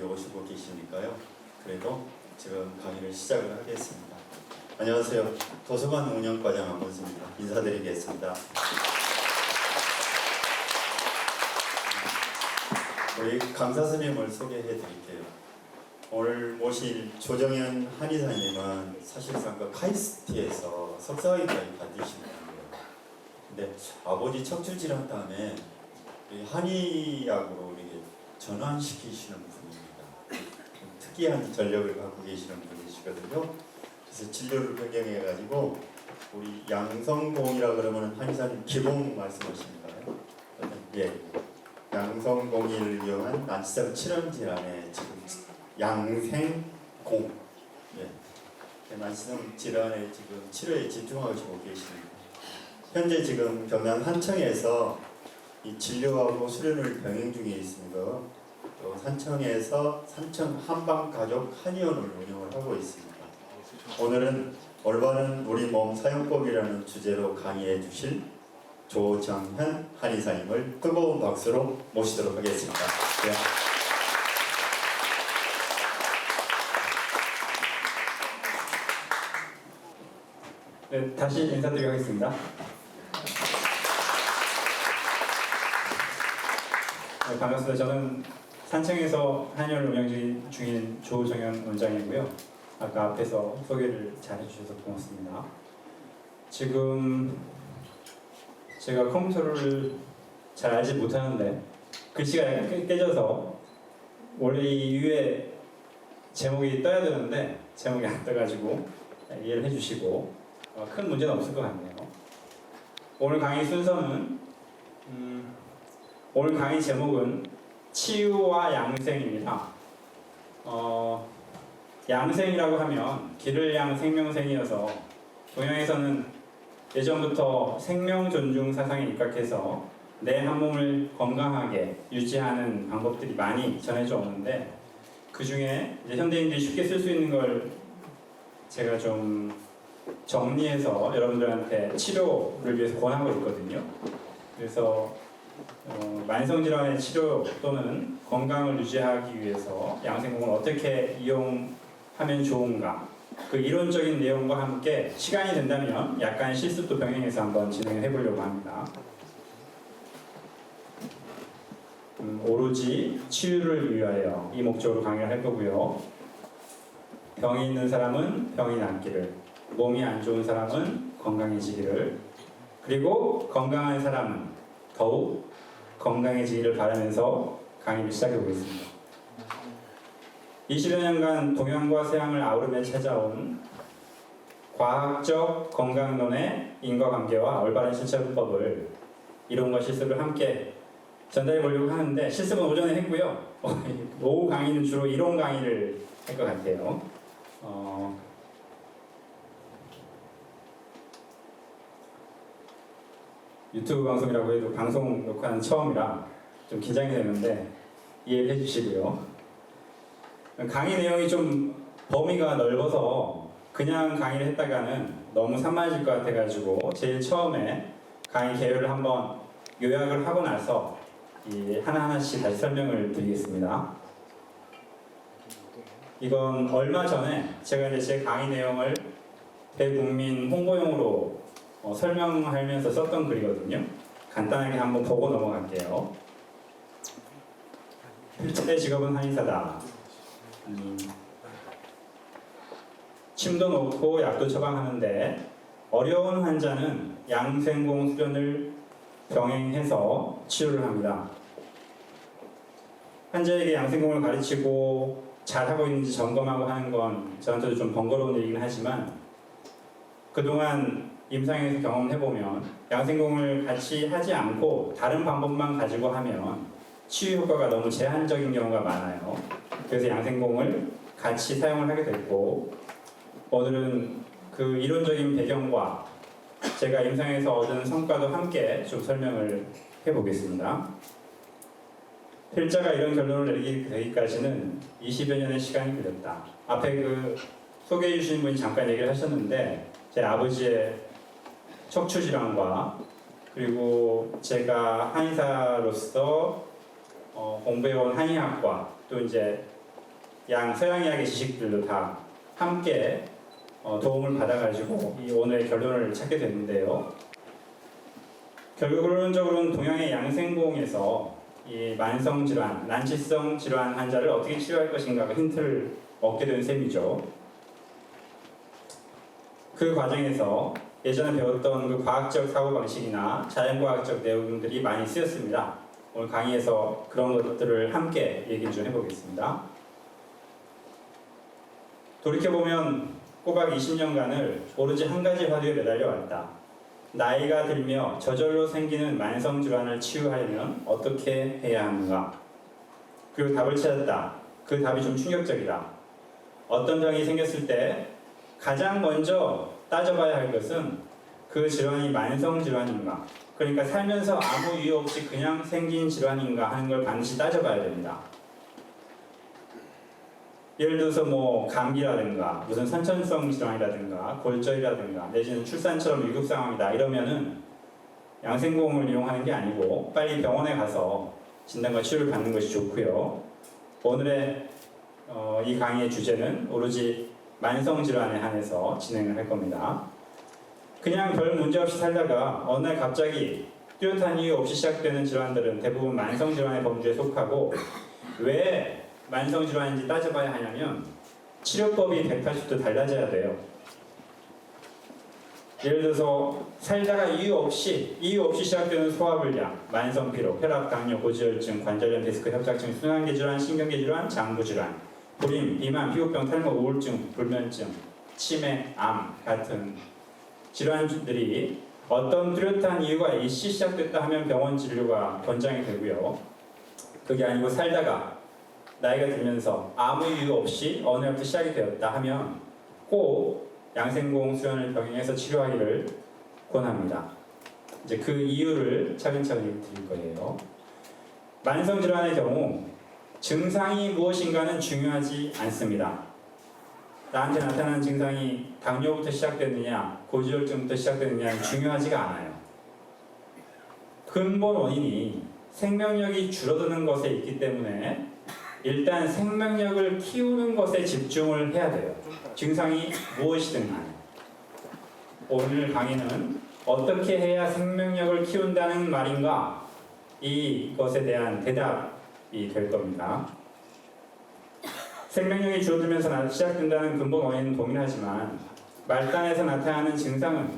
분들이 오시고 계시니까요. 그래도 지금 강의를 시작을 하겠습니다. 안녕하세요. 도서관 운영과장 안문수입니다. 인사드리겠습니다. 우리 강사 선생님을 소개해 드릴게요. 오늘 모실 조정현 한의사님은 사실상 그 카이스트에서 석사학위까지 받으신 분이에요. 근데 아버지 척추 질환 다음에 한의학으로 이렇게 전환시키시는 분입니다. 특이한 전력을 갖고 계시는 분이시거든요. 그래서 진료를 변경해가지고 우리 양성공이라 그러면 한의사님 기공 말씀하십니까요? 예, 양성공이를 이용한 난치성 칠환 질환에 지금 양생공, 예, 난치성 질환에 지금 치료에 집중하시고 계십니다. 현재 지금 경남 산청에서 이 진료하고 수련을 병행 중에 있습니다. 또 산청에서 산청 한방가족 한의원을 운영을 하고 있습니다. 오늘은 올바른 우리 몸 사용법이라는 주제로 강의해 주실 조정현 한의사님을 뜨거운 박수로 모시도록 하겠습니다. 네, 다시 인사드리겠습니다. 네, 반갑습니다. 저는 산청에서 한의원을 운영 중인 조정현 원장이고요. 아까 앞에서 소개를 잘 해주셔서 고맙습니다. 지금 제가 컴퓨터를 잘 알지 못하는데 글씨가 약간 깨져서 원래 이 위에 제목이 떠야 되는데 제목이 안 떠가지고 이해를 해주시고 큰 문제는 없을 것 같네요. 오늘 강의 순서는 오늘 강의 제목은 치유와 양생입니다. 양생이라고 하면 기를 양 생명생이어서 동양에서는 예전부터 생명 존중 사상에 입각해서 내 한 몸을 건강하게 유지하는 방법들이 많이 전해져 오는데 그 중에 현대인들이 쉽게 쓸 수 있는 걸 제가 좀 정리해서 여러분들한테 치료를 위해서 권하고 있거든요. 그래서 만성질환의 치료 또는 건강을 유지하기 위해서 양생공을 어떻게 이용하면 좋은가, 그 이론적인 내용과 함께 시간이 된다면 약간 실습도 병행해서 한번 진행을 해보려고 합니다. 오로지 치유를 위하여 이 목적으로 강의를 할 거고요. 병이 있는 사람은 병이 낫기를, 몸이 안 좋은 사람은 건강해지기를, 그리고 건강한 사람은 더욱 건강해지기를 바라면서 강의를 시작해 보겠습니다. 20여 년간 동양과 서양을 아우르며 찾아온 과학적 건강론의 인과관계와 올바른 실천법을 이론과 실습을 함께 전달해 보려고 하는데, 실습은 오전에 했고요. 오후 강의는 주로 이론 강의를 할 것 같아요. 유튜브 방송이라고 해도 방송 녹화는 처음이라 좀 긴장이 되는데 이해해 주시고요. 강의 내용이 좀 범위가 넓어서 그냥 강의를 했다가는 너무 산만해질 것 같아가지고 제일 처음에 강의 개요를 한번 요약을 하고 나서 하나하나씩 다시 설명을 드리겠습니다. 이건 얼마 전에 제가 이제 제 강의 내용을 대국민 홍보용으로 설명하면서 썼던 글이거든요. 간단하게 한번 보고 넘어갈게요. 필체의 직업은 한의사다. 침도 놓고 약도 처방하는데 어려운 환자는 양생공 수련을 병행해서 치료를 합니다. 환자에게 양생공을 가르치고 잘하고 있는지 점검하고 하는 건 저한테도 좀 번거로운 일이긴 하지만, 그동안 임상에서 경험해보면 양생공을 같이 하지 않고 다른 방법만 가지고 하면 치유 효과가 너무 제한적인 경우가 많아요. 그래서 양생공을 같이 사용을 하게 됐고, 오늘은 그 이론적인 배경과 제가 임상에서 얻은 성과도 함께 좀 설명을 해보겠습니다. 필자가 이런 결론을 내리기 되기까지는 20여 년의 시간이 걸렸다. 앞에 그 소개해 주신 분이 잠깐 얘기를 하셨는데, 제 아버지의 척추 질환과 그리고 제가 한의사로서 공부해온 한의학과, 또 이제 서양의학의 지식들도 다 함께 도움을 받아가지고 이 오늘의 결론을 찾게 됐는데요. 결론적으로는 동양의 양생보험에서 이 만성질환, 난치성 질환 환자를 어떻게 치료할 것인가가 힌트를 얻게 된 셈이죠. 그 과정에서 예전에 배웠던 그 과학적 사고방식이나 자연과학적 내용들이 많이 쓰였습니다. 오늘 강의에서 그런 것들을 함께 얘기 좀 해보겠습니다. 돌이켜보면 꼬박 20년간을 오로지 한 가지 화두에 매달려 왔다. 나이가 들며 저절로 생기는 만성질환을 치유하려면 어떻게 해야 하는가? 그리고 답을 찾았다. 그 답이 좀 충격적이다. 어떤 병이 생겼을 때 가장 먼저 따져봐야 할 것은 그 질환이 만성질환인가? 그러니까 살면서 아무 이유 없이 그냥 생긴 질환인가 하는 걸 반드시 따져봐야 됩니다. 예를 들어서 뭐 감기라든가 무슨 선천성 질환이라든가 골절이라든가 내지는 출산처럼 위급 상황이다 이러면은 양생보험을 이용하는 게 아니고 빨리 병원에 가서 진단과 치료를 받는 것이 좋고요. 오늘의 이 강의의 주제는 오로지 만성질환에 한해서 진행을 할 겁니다. 그냥 별 문제 없이 살다가 어느 날 갑자기 뚜렷한 이유 없이 시작되는 질환들은 대부분 만성질환의 범주에 속하고 왜 만성질환인지 따져봐야 하냐면 치료법이 180도 달라져야 돼요. 예를 들어서 살다가 이유 없이 시작되는 소화불량, 만성피로, 혈압, 당뇨, 고지혈증, 관절염, 디스크, 협착증, 순환계 질환, 신경계 질환, 장부 질환, 불임, 비만, 피부병, 탈모, 우울증, 불면증, 치매, 암 같은 질환들이 어떤 뚜렷한 이유가 있이 시작됐다 하면 병원 진료가 권장이 되고요. 그게 아니고 살다가 나이가 들면서 아무 이유 없이 어느 날부터 시작이 되었다 하면 꼭 양생보험 수련을 병행해서 치료하기를 권합니다. 이제 그 이유를 차근차근 드릴 거예요. 만성질환의 경우 증상이 무엇인가는 중요하지 않습니다. 나한테 나타나는 증상이 당뇨부터 시작됐느냐, 고지혈증부터 시작됐느냐는 중요하지가 않아요. 근본 원인이 생명력이 줄어드는 것에 있기 때문에 일단 생명력을 키우는 것에 집중을 해야 돼요. 증상이 무엇이든 간에. 오늘 강의는 어떻게 해야 생명력을 키운다는 말인가? 이것에 대한 대답이 될 겁니다. 생명력이 줄어들면서 시작된다는 근본 원인은 동일하지만 말단에서 나타나는 증상은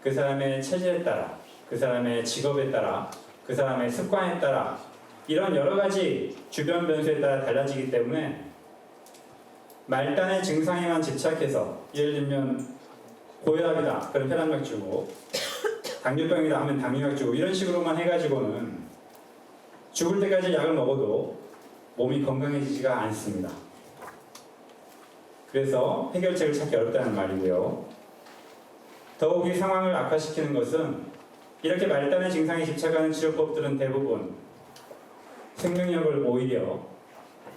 그 사람의 체질에 따라, 그 사람의 직업에 따라, 그 사람의 습관에 따라 이런 여러 가지 주변 변수에 따라 달라지기 때문에 말단의 증상에만 집착해서 예를 들면 고혈압이다 그럼 혈압약 주고 당뇨병이다 하면 당뇨약 주고 이런 식으로만 해가지고는 죽을 때까지 약을 먹어도 몸이 건강해지지가 않습니다. 그래서 해결책을 찾기 어렵다는 말이고요. 더욱이 상황을 악화시키는 것은 이렇게 말단의 증상에 집착하는 치료법들은 대부분 생명력을 오히려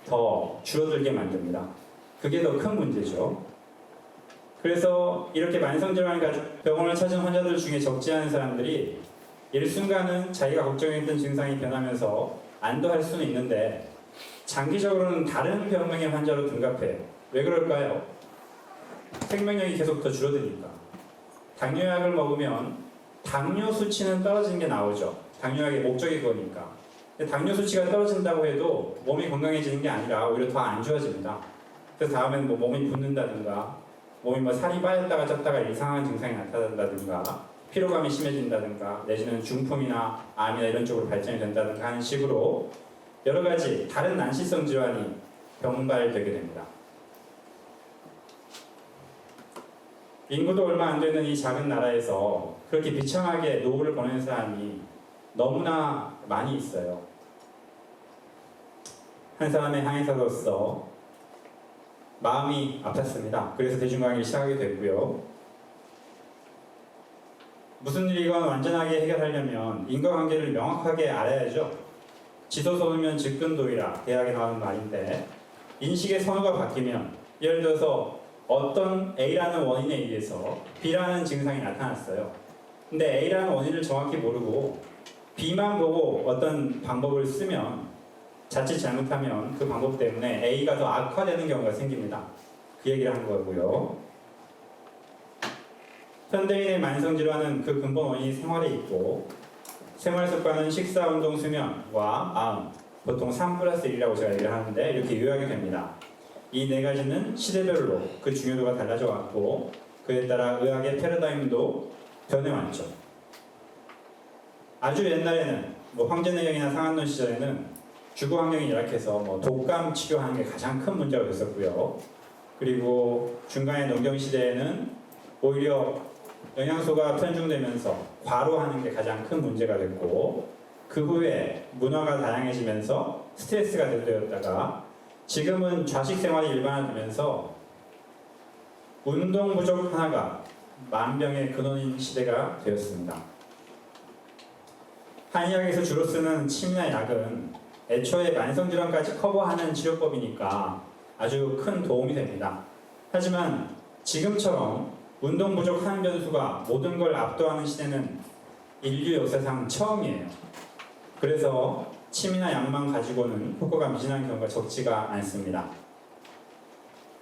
더 줄어들게 만듭니다. 그게 더 큰 문제죠. 그래서 이렇게 만성질환을 가지고 병원을 찾은 환자들 중에 적지 않은 사람들이 일순간은 자기가 걱정했던 증상이 변하면서 안도할 수는 있는데 장기적으로는 다른 병명의 환자로 둔갑해요. 왜 그럴까요? 생명력이 계속 더 줄어드니까. 당뇨약을 먹으면 당뇨 수치는 떨어지는 게 나오죠. 당뇨약의 목적이 그거니까. 당뇨 수치가 떨어진다고 해도 몸이 건강해지는 게 아니라 오히려 더 안 좋아집니다. 그래서 다음에는 뭐 몸이 붓는다든가 몸이 뭐 살이 빠졌다가 쪘다가 이상한 증상이 나타난다든가 피로감이 심해진다든가 내지는 중풍이나 암이나 이런 쪽으로 발전이 된다든가 하는 식으로 여러 가지 다른 난치성 질환이 병발되게 됩니다. 인구도 얼마 안 되는 이 작은 나라에서 그렇게 비참하게 노후를 보내는 사람이 너무나 많이 있어요. 한 사람의 항해사로서 마음이 아팠습니다. 그래서 대중강의를 시작하게 됐고요. 무슨 일이건 완전하게 해결하려면 인과관계를 명확하게 알아야죠. 지도선우면 즉근도이라 대학에 나오는 말인데 인식의 선호가 바뀌면 예를 들어서 어떤 A라는 원인에 의해서 B라는 증상이 나타났어요. 근데 A라는 원인을 정확히 모르고 B만 보고 어떤 방법을 쓰면 자칫 잘못하면 그 방법 때문에 A가 더 악화되는 경우가 생깁니다. 그 얘기를 한 거고요. 현대인의 만성질환은 그 근본 원인이 생활에 있고 생활 습관은 식사, 운동, 수면과 마음, 보통 3+1이라고 제가 얘기를 하는데 이렇게 요약이 됩니다. 이 네 가지는 시대별로 그 중요도가 달라져 왔고 그에 따라 의학의 패러다임도 변해왔죠. 아주 옛날에는 황제내경이나 상한론 시절에는 주거 환경이 열악해서 독감 치료하는 게 가장 큰 문제가 됐었고요. 그리고 중간의 농경 시대에는 오히려 영양소가 편중되면서 과로하는 게 가장 큰 문제가 됐고 그 후에 문화가 다양해지면서 스트레스가 대두되었다가 지금은 좌식 생활이 일반화되면서 운동 부족 하나가 만병의 근원인 시대가 되었습니다. 한의학에서 주로 쓰는 침이나 약은 애초에 만성질환까지 커버하는 치료법이니까 아주 큰 도움이 됩니다. 하지만 지금처럼 운동 부족 한 변수가 모든 걸 압도하는 시대는 인류 역사상 처음이에요. 그래서 침이나 약만 가지고는 효과가 미진한 경우가 적지가 않습니다.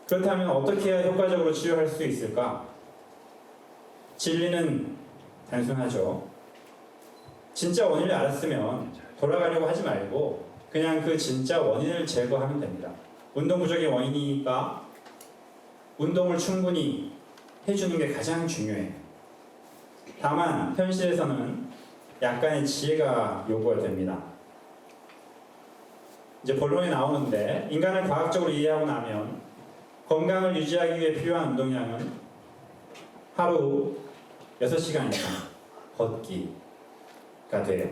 그렇다면 어떻게 해야 효과적으로 치료할 수 있을까? 진리는 단순하죠. 진짜 원인을 알았으면 돌아가려고 하지 말고 그냥 그 진짜 원인을 제거하면 됩니다. 운동 부족의 원인이니까 운동을 충분히 해주는 게 가장 중요해요. 다만 현실에서는 약간의 지혜가 요구가 됩니다. 이제 본론이 나오는데 인간을 과학적으로 이해하고 나면 건강을 유지하기 위해 필요한 운동량은 하루 6시간 이상 걷기가 돼요.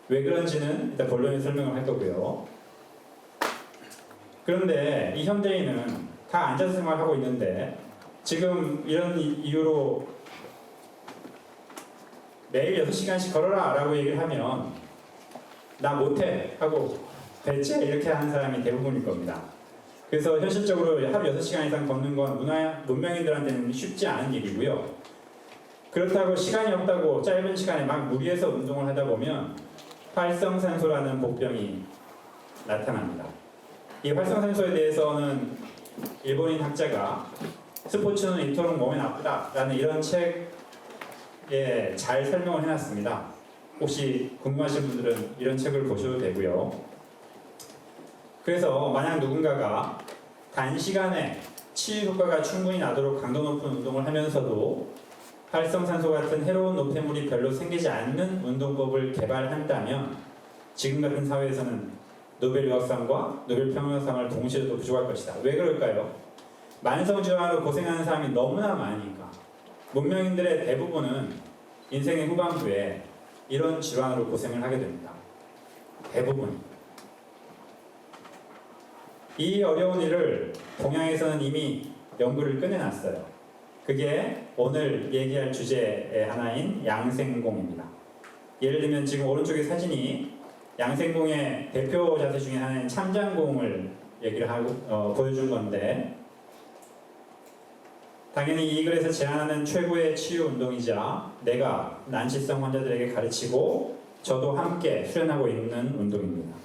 왜 그런지는 일단 본론에 설명을 할 거고요. 그런데 이 현대인은 다 앉아서 생활하고 있는데 지금 이런 이유로 매일 6시간씩 걸어라 라고 얘기를 하면 나 못해 하고 대체 이렇게 하는 사람이 대부분일 겁니다. 그래서 현실적으로 하루 6시간 이상 걷는 건 문명인들한테는 쉽지 않은 일이고요. 그렇다고 시간이 없다고 짧은 시간에 막 무리해서 운동을 하다 보면 활성산소라는 복병이 나타납니다. 이 활성산소에 대해서는 일본인 학자가 스포츠는 이토록 몸에 나쁘다라는 이런 책에 잘 설명을 해놨습니다. 혹시 궁금하신 분들은 이런 책을 보셔도 되고요. 그래서 만약 누군가가 단시간에 치유 효과가 충분히 나도록 강도 높은 운동을 하면서도 활성산소 같은 해로운 노폐물이 별로 생기지 않는 운동법을 개발한다면 지금 같은 사회에서는 노벨 의학상과 노벨 평화상을 동시에 도 부족할 것이다. 왜 그럴까요? 만성질환으로 고생하는 사람이 너무나 많으니까. 문명인들의 대부분은 인생의 후반부에 이런 질환으로 고생을 하게 됩니다. 대부분. 이 어려운 일을 동양에서는 이미 연구를 끝내놨어요. 그게 오늘 얘기할 주제의 하나인 양생공입니다. 예를 들면 지금 오른쪽에 사진이 양생공의 대표 자세 중에 하나인 참장공을 얘기를 하고 보여준 건데 당연히 이 글에서 제안하는 최고의 치유 운동이자 내가 난치성 환자들에게 가르치고 저도 함께 수련하고 있는 운동입니다.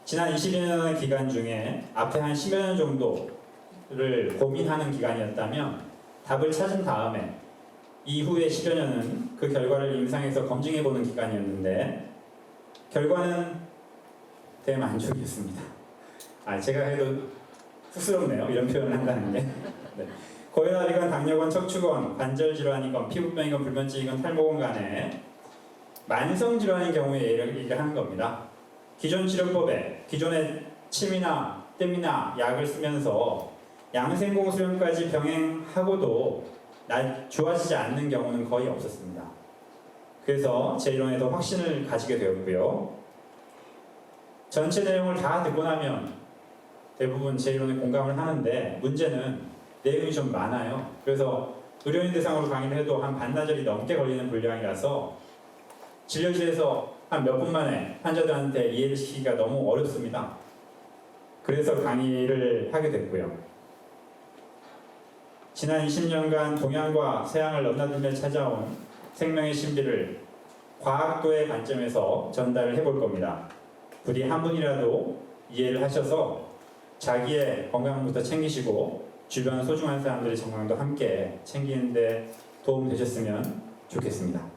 지난 20여 년의 기간 중에 앞에 한 10여 년 정도를 고민하는 기간이었다면 답을 찾은 다음에 이후의 10여 년은 그 결과를 임상에서 검증해보는 기간이었는데 결과는 대만족이었습니다. 제가 해도 쑥스럽네요. 이런 표현을 한다는 게. 네. 고혈압이건 당뇨건 척추건 관절질환이건 피부병이건 불면증이건 탈모건 간에 만성질환인 경우에 얘기를 하는 겁니다. 기존 치료법에 기존의 침이나 뜸이나 약을 쓰면서 양생공 수련까지 병행하고도 좋아지지 않는 경우는 거의 없었습니다. 그래서 제 이론에 더 확신을 가지게 되었고요. 전체 내용을 다 듣고 나면 대부분 제 이론에 공감을 하는데 문제는 내용이 좀 많아요. 그래서 의료인 대상으로 강의를 해도 한 반나절이 넘게 걸리는 분량이라서 진료실에서 한 몇 분 만에 환자들한테 이해를 시키기가 너무 어렵습니다. 그래서 강의를 하게 됐고요. 지난 20년간 동양과 서양을 넘나들며 찾아온 생명의 신비를 과학도의 관점에서 전달을 해볼 겁니다. 부디 한 분이라도 이해를 하셔서 자기의 건강부터 챙기시고 주변 소중한 사람들의 건강도 함께 챙기는 데 도움 되셨으면 좋겠습니다.